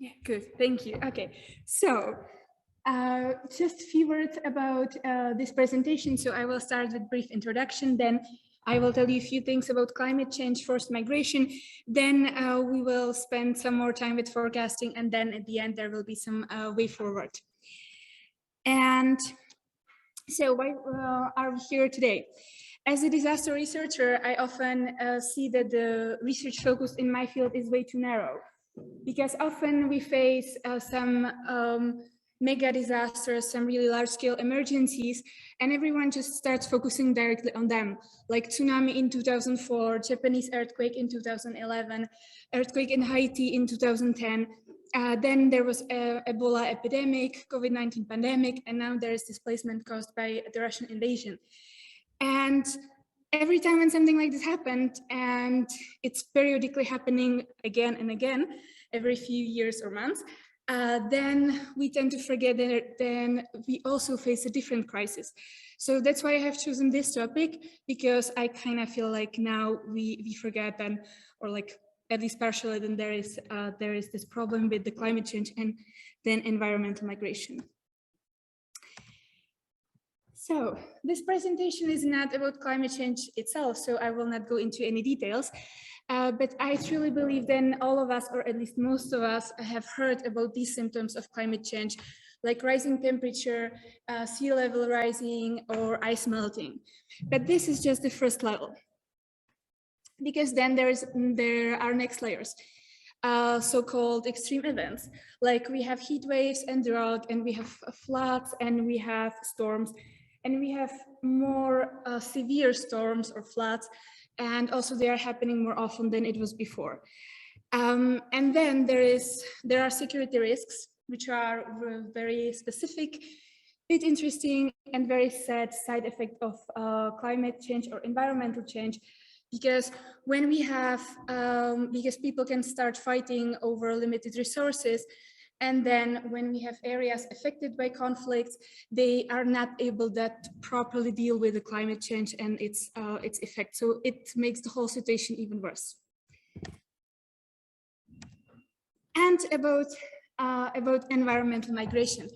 Yeah, good. Thank you. Okay, so just a few words about this presentation. So I will start with a brief introduction, then I will tell you a few things about climate change, forced migration, then we will spend some more time with forecasting, and then at the end there will be some way forward. And so why are we here today? As a disaster researcher, I often see that the research focus in my field is way too narrow, because often we face some mega disasters, some really large-scale emergencies, and everyone just starts focusing directly on them, like tsunami in 2004, Japanese earthquake in 2011, earthquake in Haiti in 2010. Then there was Ebola epidemic, COVID-19 pandemic, and now there is displacement caused by the Russian invasion. And every time when something like this happened, and it's periodically happening again and again, every few years or months, then we tend to forget that then we also face a different crisis. So that's why I have chosen this topic, because I kind of feel like now we forget then, or like at least partially, then there is this problem with the climate change and then environmental migration. So this presentation is not about climate change itself, so I will not go into any details. But I truly believe then all of us, or at least most of us, have heard about these symptoms of climate change, like rising temperature, sea level rising, or ice melting. But this is just the first level, because then there are next layers, so-called extreme events. Like we have heat waves and drought, and we have floods, and we have storms, and we have more severe storms or floods, and also they are happening more often than it was before. And then there are security risks, which are very specific, bit interesting, and very sad side effect of climate change or environmental change. Because when we have, because people can start fighting over limited resources, and then when we have areas affected by conflicts, they are not able to properly deal with the climate change and its effect. So it makes the whole situation even worse. And about environmental migration.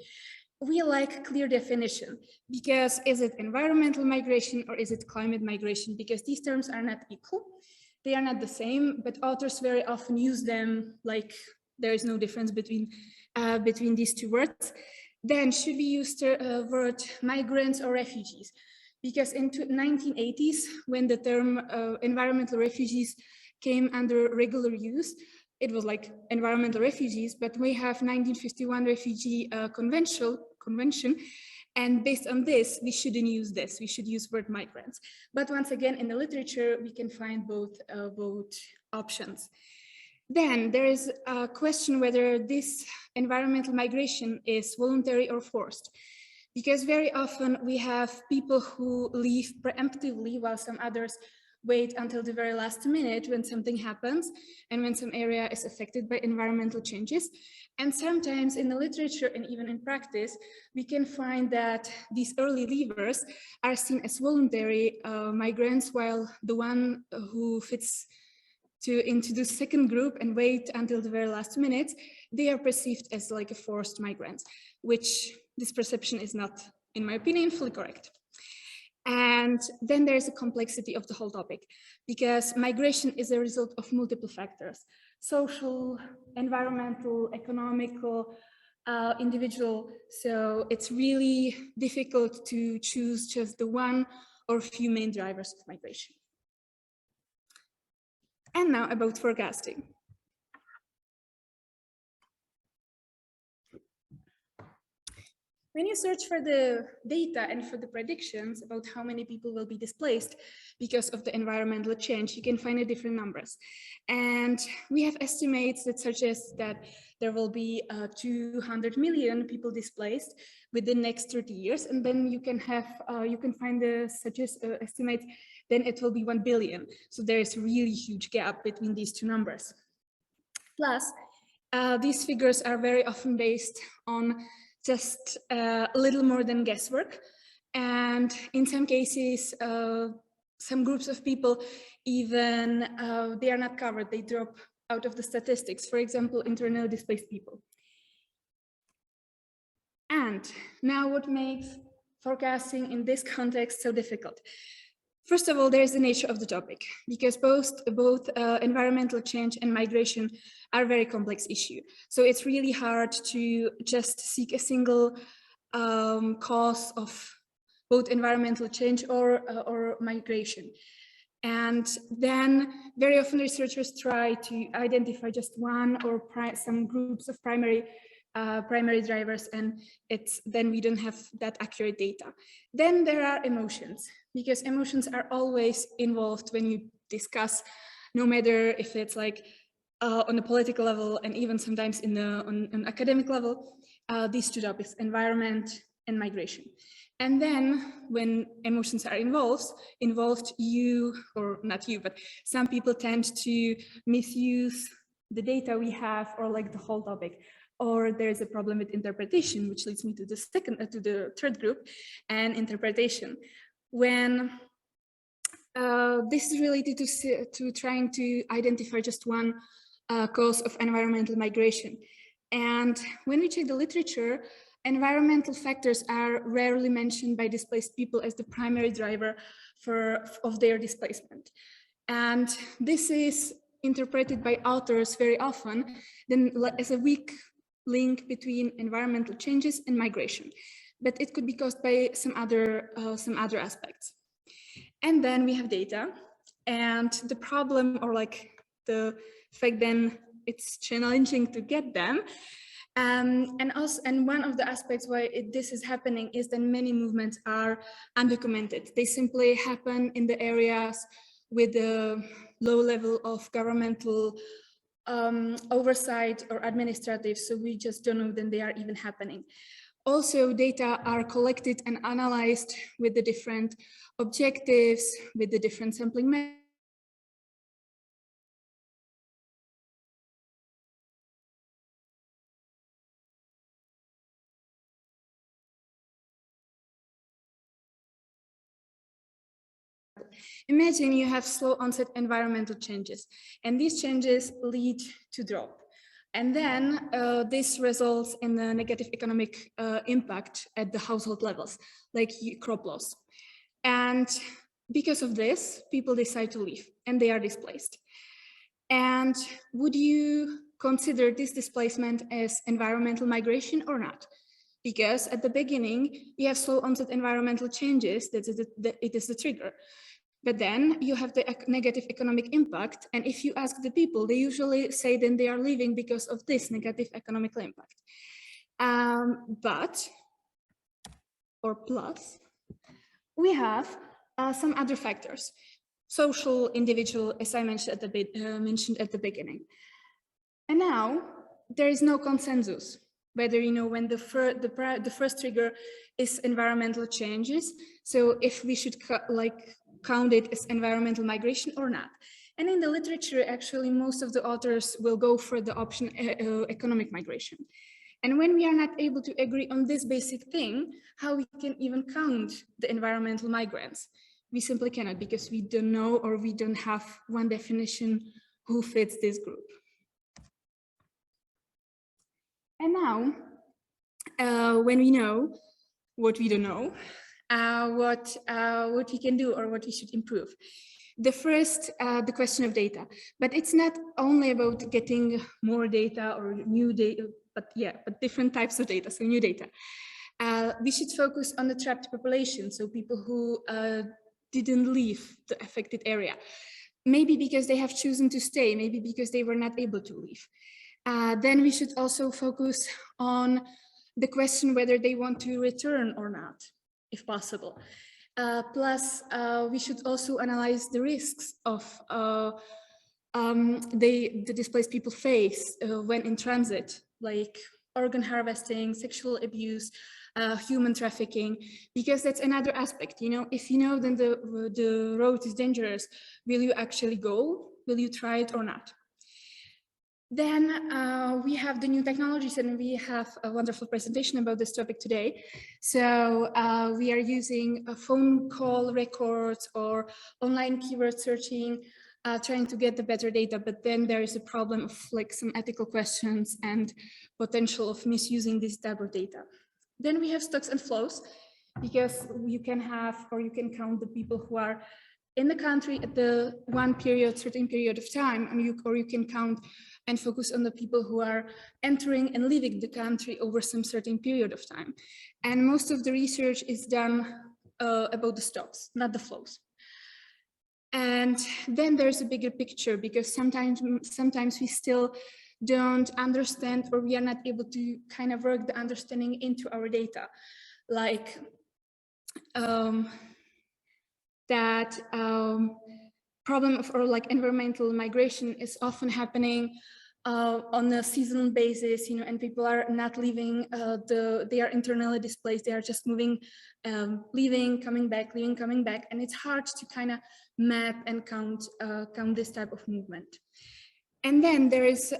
We like clear definition, because is it environmental migration or is it climate migration? Because these terms are not equal. They are not the same, but authors very often use them like there is no difference between these two words. Then should we use the word migrants or refugees? Because in the 1980s, when the term environmental refugees came under regular use, it was like environmental refugees, but we have 1951 refugee convention, and based on this, we shouldn't use this. We should use word migrants. But once again, in the literature, we can find both options. Then there is a question whether this environmental migration is voluntary or forced, because very often we have people who leave preemptively while some others wait until the very last minute when something happens and when some area is affected by environmental changes. And sometimes in the literature and even in practice, we can find that these early leavers are seen as voluntary migrants, while the one who fits into the second group and wait until the very last minute, they are perceived as like a forced migrants, which this perception is not, in my opinion, fully correct. And then there's a complexity of the whole topic, because migration is a result of multiple factors: social, environmental, economical, individual. So it's really difficult to choose just the one or few main drivers of migration. And now about forecasting. When you search for the data and for the predictions about how many people will be displaced because of the environmental change, you can find different numbers. And we have estimates that suggest that there will be 200 million people displaced within the next 30 years. And then you can find the estimates, then it will be 1 billion. So there is a really huge gap between these two numbers. Plus, these figures are very often based on just a little more than guesswork. And in some cases, some groups of people, even they are not covered, they drop out of the statistics, for example, internally displaced people. And now what makes forecasting in this context so difficult? First of all, there's the nature of the topic, because both environmental change and migration are very complex issue. So it's really hard to just seek a single cause of both environmental change or migration. And then very often researchers try to identify just one or some groups of primary drivers, and then we don't have that accurate data. Then there are emotions, because emotions are always involved when you discuss, no matter if it's like on a political level and even sometimes on an academic level, these two topics, environment and migration. And then when emotions are involved, you, or not you, but some people tend to misuse the data we have, or like the whole topic. Or there's a problem with interpretation, which leads me to the third group, and interpretation. When this is related to trying to identify just one cause of environmental migration. And when we check the literature, environmental factors are rarely mentioned by displaced people as the primary driver of their displacement. And this is interpreted by authors very often then as a weak link between environmental changes and migration, but it could be caused by some other aspects. And then we have data, and the problem, or like the fact then it's challenging to get them. And one of the aspects why this is happening is that many movements are undocumented. They simply happen in the areas with a low level of governmental oversight or administrative, so we just don't know that they are even happening. Also, data are collected and analyzed with the different objectives, with the different sampling methods. Imagine you have slow onset environmental changes, and these changes lead to drop. And then this results in a negative economic impact at the household levels, like crop loss. And because of this, people decide to leave and they are displaced. And would you consider this displacement as environmental migration or not? Because at the beginning, you have slow onset environmental changes, it is the trigger. But then you have the negative economic impact. And if you ask the people, they usually say then they are leaving because of this negative economic impact. Plus, we have some other factors. Social, individual, as I mentioned at the beginning. And now there is no consensus whether, when the first trigger is environmental changes. So if we should count it as environmental migration or not. And in the literature, actually, most of the authors will go for the option economic migration. And when we are not able to agree on this basic thing, how we can even count the environmental migrants? We simply cannot, because we don't know, or we don't have one definition who fits this group. And now, when we know what we don't know, what we can do or what we should improve. The first, the question of data, but it's not only about getting more data or new data, but different types of data, so new data. We should focus on the trapped population, so people who didn't leave the affected area, maybe because they have chosen to stay, maybe because they were not able to leave. Then we should also focus on the question whether they want to return or not, if possible. Plus, we should also analyze the risks of the displaced people face when in transit, like organ harvesting, sexual abuse, human trafficking, because that's another aspect. If you know then the road is dangerous, will you actually go? Will you try it or not? Then we have the new technologies, and we have a wonderful presentation about this topic today. So we are using phone call records or online keyword searching trying to get the better data, but then there is a problem of like some ethical questions and potential of misusing this type of data. Then we have stocks and flows, because you can have, or you can count the people who are in the country at the certain period of time, and or you can count and focus on the people who are entering and leaving the country over some certain period of time. And most of the research is done about the stocks, not the flows. And then there's a bigger picture, because sometimes we still don't understand, or we are not able to kind of work the understanding into our data. Like that problem of, or like environmental migration is often happening on a seasonal basis, you know, and people are not leaving, they are internally displaced, they are just moving, leaving, coming back, leaving, coming back, and it's hard to kind of map and count this type of movement. And then there is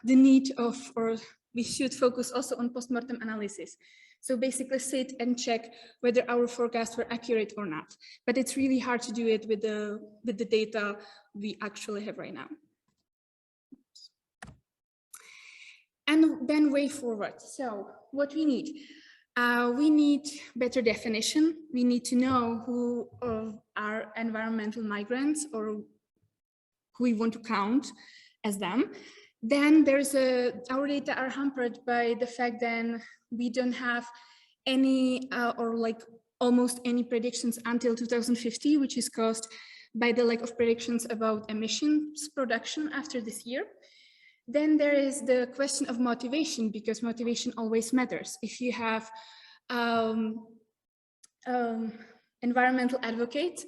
the need of, or we should focus also on postmortem analysis. So basically sit and check whether our forecasts were accurate or not. But it's really hard to do it with the data we actually have right now. And then way forward. So what we need better definition. We need to know who are environmental migrants, or who we want to count as them. Then there's our data are hampered by the fact that we don't have any or like almost any predictions until 2050, which is caused by the lack of predictions about emissions production after this year. Then there is the question of motivation, because motivation always matters. If you have environmental advocates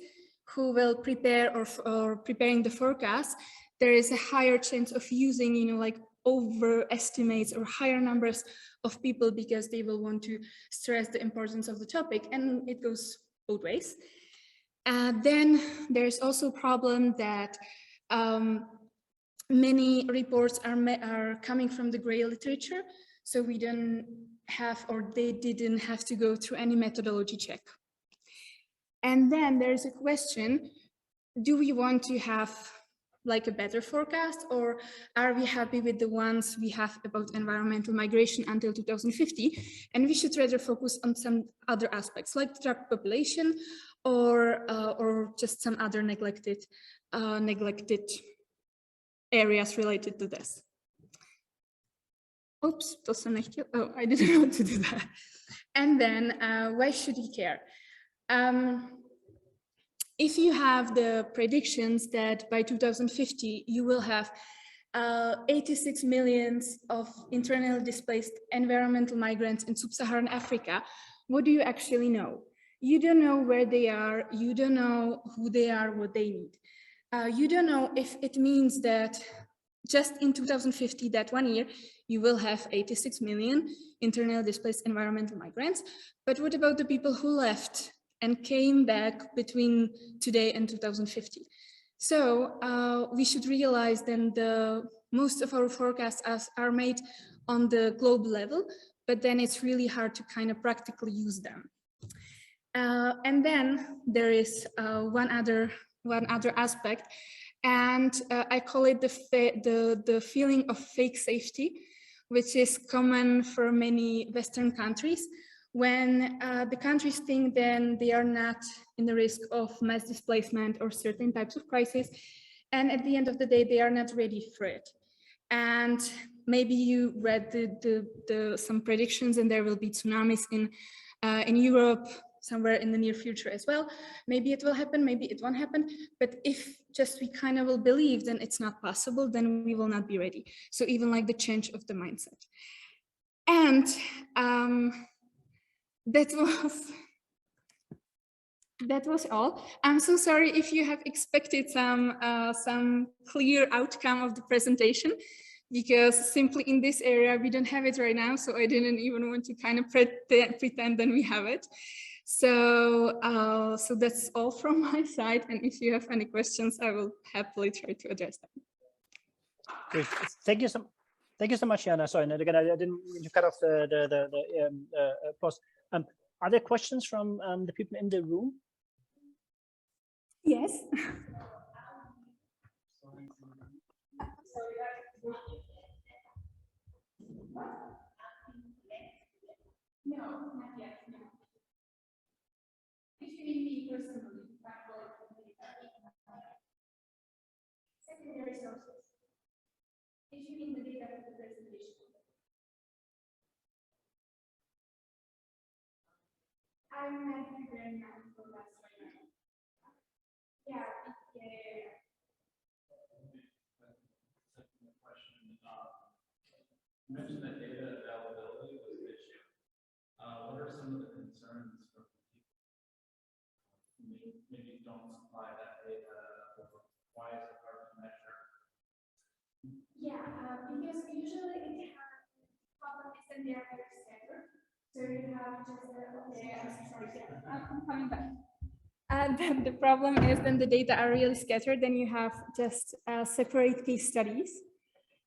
who will prepare or preparing the forecast, there is a higher chance of using, you know, like overestimates or higher numbers of people, because they will want to stress the importance of the topic, and it goes both ways. Then there's also a problem that many reports are coming from the gray literature, so we don't have, or they didn't have to go through any methodology check. And then there's a question, do we want to have like a better forecast, or are we happy with the ones we have about environmental migration until 2050? And we should rather focus on some other aspects, like drug population, or just some other neglected areas related to this. Oops, oh, I didn't want to do that. And then why should we care? If you have the predictions that by 2050 you will have 86 million of internally displaced environmental migrants in sub-Saharan Africa, what do you actually know? You don't know where they are, you don't know who they are, what they need. You don't know if it means that just in 2050, that 1 year, you will have 86 million internally displaced environmental migrants. But what about the people who left and came back between today and 2050? So we should realize then most of our forecasts are made on the global level, but then it's really hard to kind of practically use them. And then there is one other aspect, and I call it the feeling of fake safety, which is common for many Western countries. When the countries think then they are not in the risk of mass displacement or certain types of crisis, and at the end of the day, they are not ready for it. And maybe you read some predictions, and there will be tsunamis in Europe somewhere in the near future as well. Maybe it will happen, maybe it won't happen. But if just we kind of will believe then it's not possible, then we will not be ready. So even like the change of the mindset. And that was all. I'm so sorry if you have expected some clear outcome of the presentation, because simply in this area we don't have it right now. So I didn't even want to kind of pretend that we have it. So so that's all from my side. And if you have any questions, I will happily try to address them. Great. Thank you so much, Jana. Sorry, again, I didn't mean to cut off the post. Are there questions from the people in the room? Yes. What? No, not yet. No. If you need me personally, that will secondary sources. If you need the data for the presentation. I'm not preparing now for that right now. Yeah. You mentioned that data availability was an issue. What are some of the concerns from people who maybe don't supply that data? Why is it hard to measure? Yeah, because usually it has problem is that they are very scattered. So you have just okay, I'm sorry, yeah, I'm coming back. And the problem is then the data are really scattered. Then you have just separate case studies,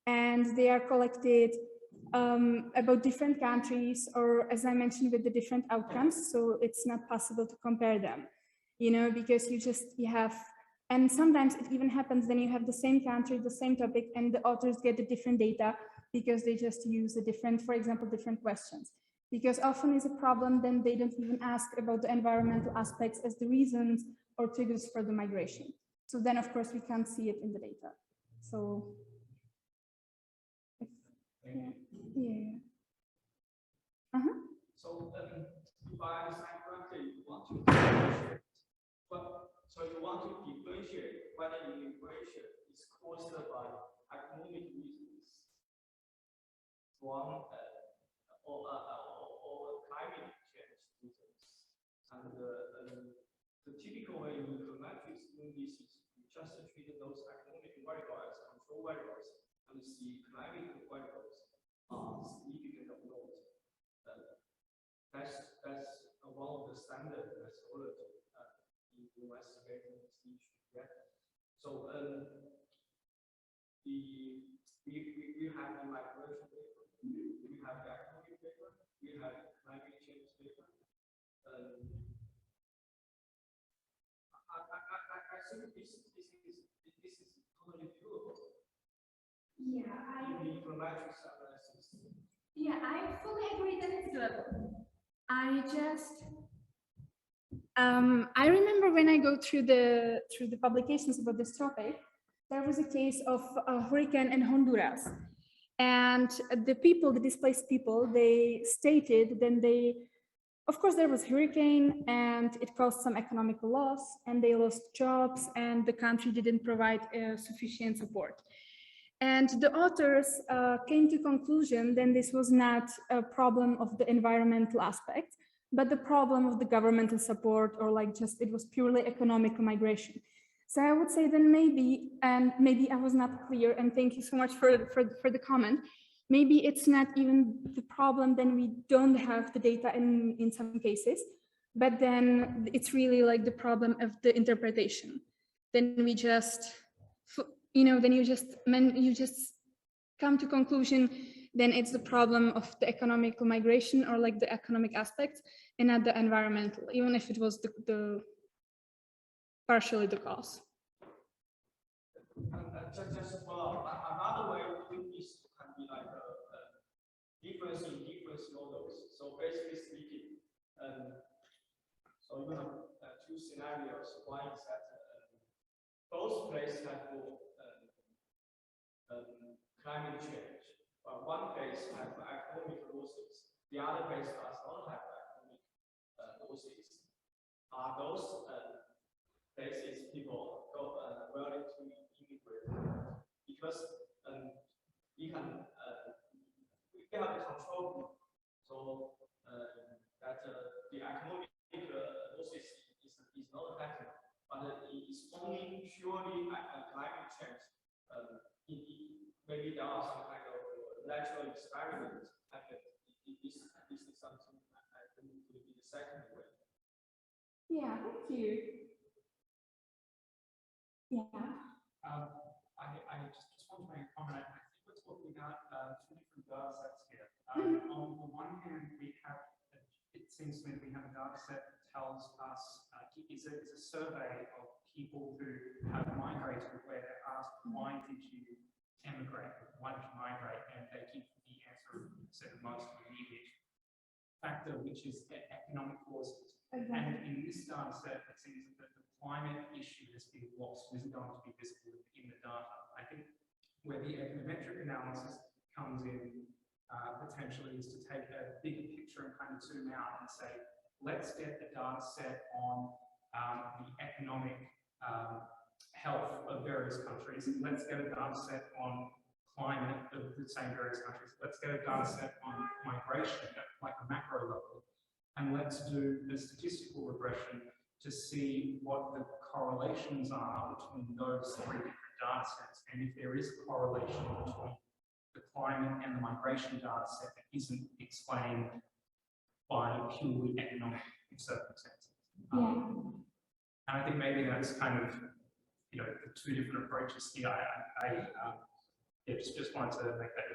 and they are collected about different countries, or as I mentioned, with the different outcomes. So it's not possible to compare them, you know, because you have, and sometimes it even happens then you have the same country, the same topic, and the authors get the different data because they just use a different, for example, different questions. Because often is a problem, then they don't even ask about the environmental aspects as the reasons or triggers for the migration. So then, of course, we can't see it in the data. So, yeah. So, if I understand correctly, you want to differentiate, so you want to differentiate whether immigration is caused by economic reasons from or climate change reasons. And the typical way in econometrics doing this is you just treat those economic variables as control variables and see climate variables are significant or not. That's one of the standard methodology in investigating this issue. Yeah. So we have the migration paper, we have the economic paper, we have the climate change paper. I think this is totally doable. Yeah, in the econometrics analysis. Yeah, I fully agree that it's doable. I remember when I go through the publications about this topic, there was a case of a hurricane in Honduras, and the displaced people, they stated then of course there was hurricane and it caused some economic loss and they lost jobs and the country didn't provide sufficient support. And the authors came to conclusion then this was not a problem of the environmental aspect, but the problem of the governmental support, or like just it was purely economic migration. So I would say then maybe, and maybe I was not clear, and thank you so much for the comment, maybe it's not even the problem, then we don't have the data in some cases, but then it's really like the problem of the interpretation. Then we just, then you just come to conclusion, then it's the problem of the economic migration or like the economic aspects and not the environmental, even if it was the partially the cause. Just follow up. Another way of doing this can be like a difference in difference models. So basically speaking, so you have two scenarios. One is that both places have climate change, but one place has economic losses. The other place does not have economic losses. Are those places people willing to immigrate? Because we have the control group, so that the economic losses is not affected, but it is only purely climate change. Maybe there are some kind of natural experiment, and this is something I think would be the second way. Yeah, thank you. Yeah. I just want to make a comment. I think we're talking about two different data sets here. On the one hand, we have, it seems to me we have a data set that tells us, is a survey of people who have migrated, where they're asked, why did you emigrate? Why did you migrate? And they give the answer through said most immediate factor, which is economic causes. Exactly. And in this data set, it seems that the climate issue has been lost, isn't going to be visible in the data. I think where the econometric analysis comes in potentially is to take a bigger picture and kind of zoom out and say, let's get the data set on the economic health of various countries. Let's get a data set on climate of the same various countries. Let's get a data set on migration at like a macro level. And let's do the statistical regression to see what the correlations are between those three different data sets. And if there is a correlation between the climate and the migration data set that isn't explained by purely economic circumstances. And I think maybe that's kind of, you know, the two different approaches here. I just wanted to make that